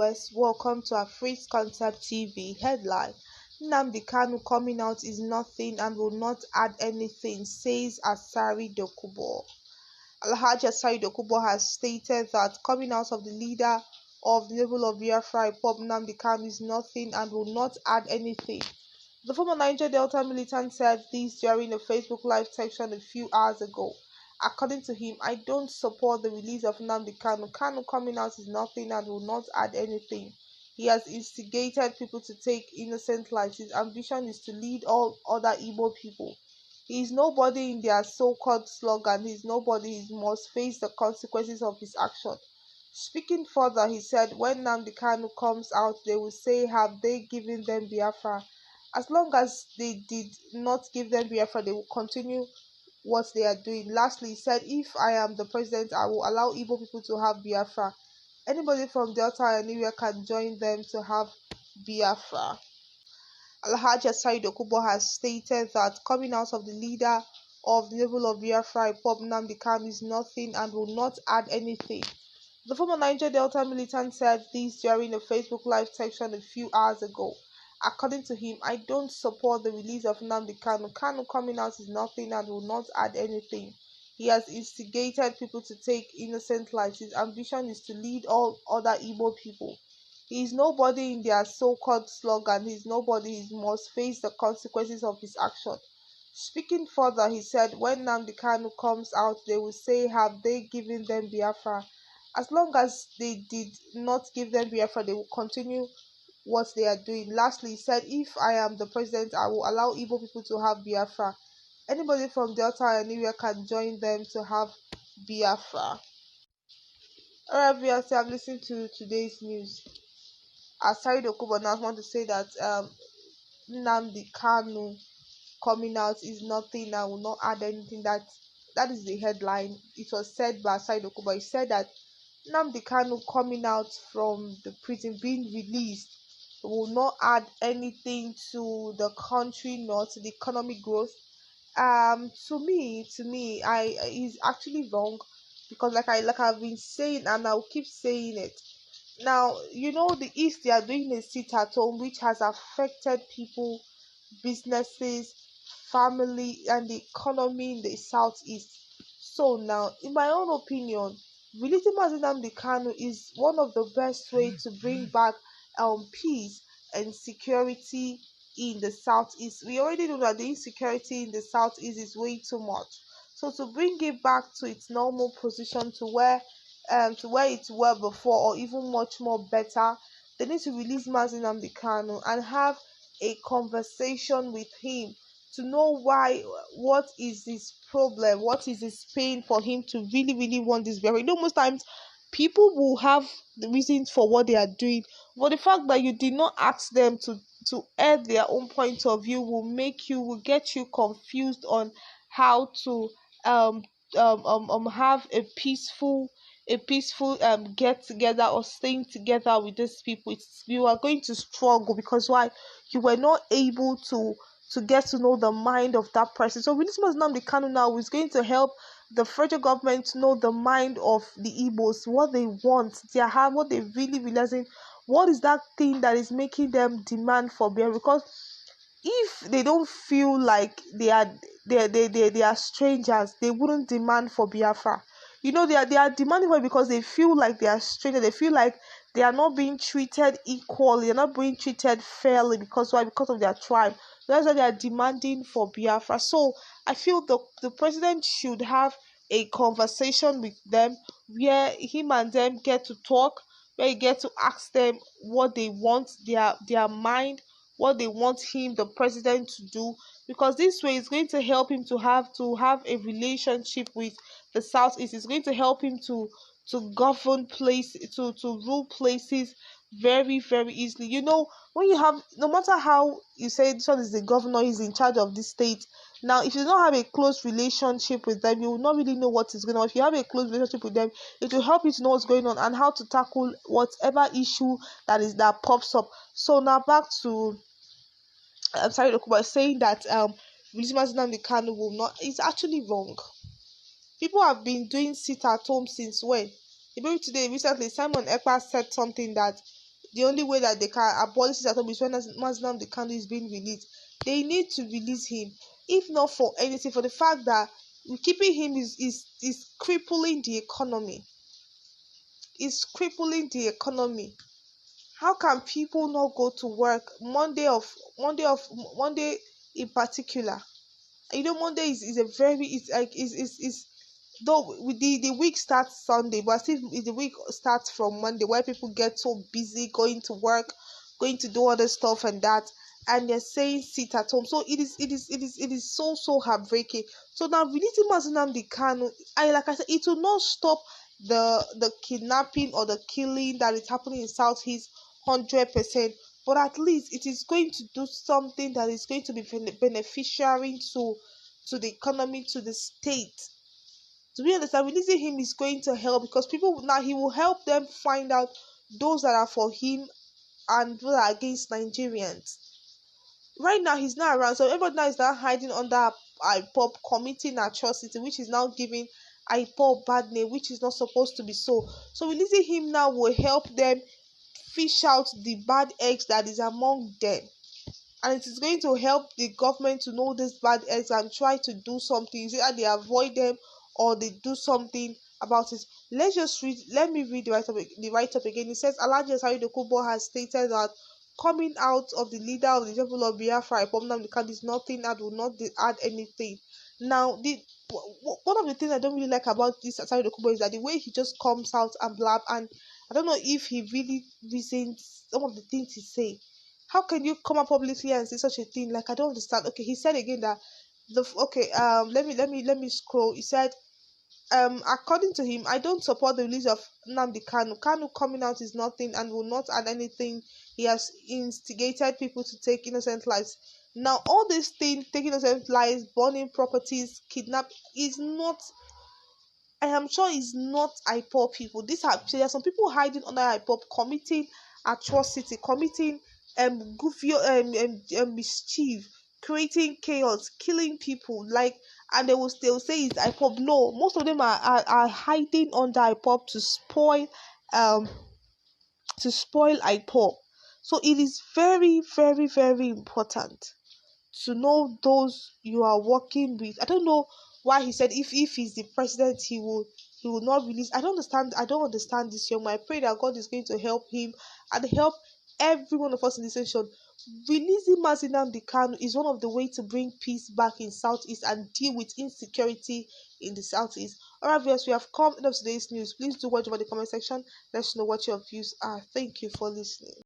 viewers, welcome to Afraid's Concept TV. Headline: Nnamdi Kanu coming out is nothing and will not add anything, says Asari Dokubo. Alhaji Asari Dokubo has stated that coming out of the leader of the Naval of Biafra, Pop Nnamdi Kanu, is nothing and will not add anything. The former Niger Delta militant said this during a Facebook Live section a few hours ago. According to him, I don't support the release of Nnamdi Kanu. Kanu coming out is nothing and will not add anything. He has instigated people to take innocent lives. His ambition is to lead all other Igbo people. He is nobody in their so-called slogan. He is nobody. He must face the consequences of his action. Speaking further, he said, when Nnamdi Kanu comes out, they will say, have they given them Biafra? As long as they did not give them Biafra, they will continue what they are doing. Lastly, he said, if I am the president, I will allow Igbo people to have Biafra. Anybody from Delta anywhere can join them to have Biafra. Alhaji Asari Dokubo has stated that coming out of the leader of the Naval of Biafra, Pop Nnamdi Kanu, is nothing and will not add anything. The former Niger Delta militant said this during a Facebook Live section a few hours ago. According to him, I don't support the release of Nnamdi Kanu. Kanu coming out is nothing and will not add anything. He has instigated people to take innocent lives. His ambition is to lead all other Igbo people. He is nobody in their so-called slogan. He is nobody. He must face the consequences of his action. Speaking further, he said, when Nnamdi Kanu comes out, they will say, have they given them Biafra? As long as they did not give them Biafra, they will continue what they are doing. Lastly, he said, if I am the president, I will allow Igbo people to have Biafra. Anybody from Delta anywhere can join them to have Biafra. Alright, viewers, I've listened to today's news. Asari Dokubo now want to say that Nnamdi Kanu coming out is nothing and will not add anything. That is the headline. It was said by Asari Dokubo. He said that Nnamdi Kanu coming out from the prison, being released, will not add anything to the country nor to the economic growth. To me, is actually wrong, because like I've been saying and I'll keep saying it. Now, the East, they are doing a sit at home which has affected people, businesses, family, and the economy in the Southeast. So now, in my own opinion, releasing Nnamdi Kanu is one of the best ways to bring back peace and security in the Southeast. We already know that the insecurity in the Southeast is way too much. So to bring it back to its normal position, to where it were before, or even much more better, they need to release Nnamdi Kanu and have a conversation with him to know what is his problem, what is his pain for him to really want this very. Most times people will have the reasons for what they are doing, but the fact that you did not ask them to add their own point of view will get you confused on how to have a peaceful get together or staying together with these people. You are going to struggle, because why? You were not able to get to know the mind of that person. So with this Nnamdi Kanu now is going to help the federal government to know the mind of the Igbos, what they want, their heart, what they really realizing, what is that thing that is making them demand for beer. Because if they don't feel like they are strangers, they wouldn't demand for Biafra. They are demanding for it because they feel like they are strangers. They feel like they are not being treated equally. They're not being treated fairly. Because why? Because of their tribe. That's why they are demanding for Biafra. So I feel the president should have a conversation with them, where him and them get to talk, where you get to ask them what they want, their mind, what they want him, the president, to do. Because this way it's going to help him to have a relationship with the Southeast. It's going to help him to govern to rule places very, very easily. When you have, no matter how you say this one is the governor, he's in charge of this state. Now, if you don't have a close relationship with them, you will not really know what is going on. If you have a close relationship with them, it will help you to know what's going on and how to tackle whatever issue that pops up. So now back to Sorry, Dokubo saying that releasing Nnamdi Kanu will not, it's actually wrong. People have been doing sit at home since when? Maybe recently Simon Ekpa said something that the only way that they can abolish it at home is when Nnamdi Kanu is being released. They need to release him, if not for anything, for the fact that keeping him is crippling the economy. Is crippling the economy. How can people not go to work Monday in particular? Monday is a very it's like is though with the week starts Sunday, but still the week starts from Monday, where people get so busy going to work, going to do other stuff and that, and they're saying sit at home. So it is so heartbreaking. So now releasing Nnamdi Kanu, like I said, it will not stop the kidnapping or the killing that is happening in Southeast 100%, but at least it is going to do something that is going to be beneficiary to the economy, to the state. To be honest, releasing him is going to help, because people now, he will help them find out those that are for him and those that are against Nigerians. Right now he's not around, so everybody now is now hiding under IPOB, committing atrocity, which is now giving IPOB bad name, which is not supposed to be so. So releasing him now will help them fish out the bad eggs that is among them, and it is going to help the government to know these bad eggs and try to do something. Either they avoid them or they do something about it. Let me read the write-up again. It says Alhaji Asari Dokubo has stated that coming out of the leader of the people of Biafra, Nnamdi Kanu, is nothing and will not add anything. Now, one of the things I don't really like about this Asari Dokubo is that the way he just comes out and blab, and I don't know if he really reasons some of the things he say. How can you come up publicly and say such a thing? Like, I don't understand. Okay, he said again that let me scroll. He said, according to him, I don't support the release of Nnamdi Kanu. Kanu coming out is nothing and will not add anything. He has instigated people to take innocent lives. Now, all these things, taking innocent lives, burning properties, kidnap, is not, I am sure it's not IPOB people. There are some people hiding under IPOB, committing atrocity, committing goofy mischief, creating chaos, killing people. Like, and they will still say it's IPOB. No, most of them are hiding under IPOB um to spoil IPOB. So it is very, very, very important to know those you are working with. I don't know why he said if he's the president, he will not release. I don't understand this young man. I pray that God is going to help him and help every one of us in this nation. Releasing Nnamdi Kanu is one of the ways to bring peace back in Southeast and deal with insecurity in the Southeast. Alright, viewers, we have come to today's news. Please do watch over the comment section. Let us know what your views are. Thank you for listening.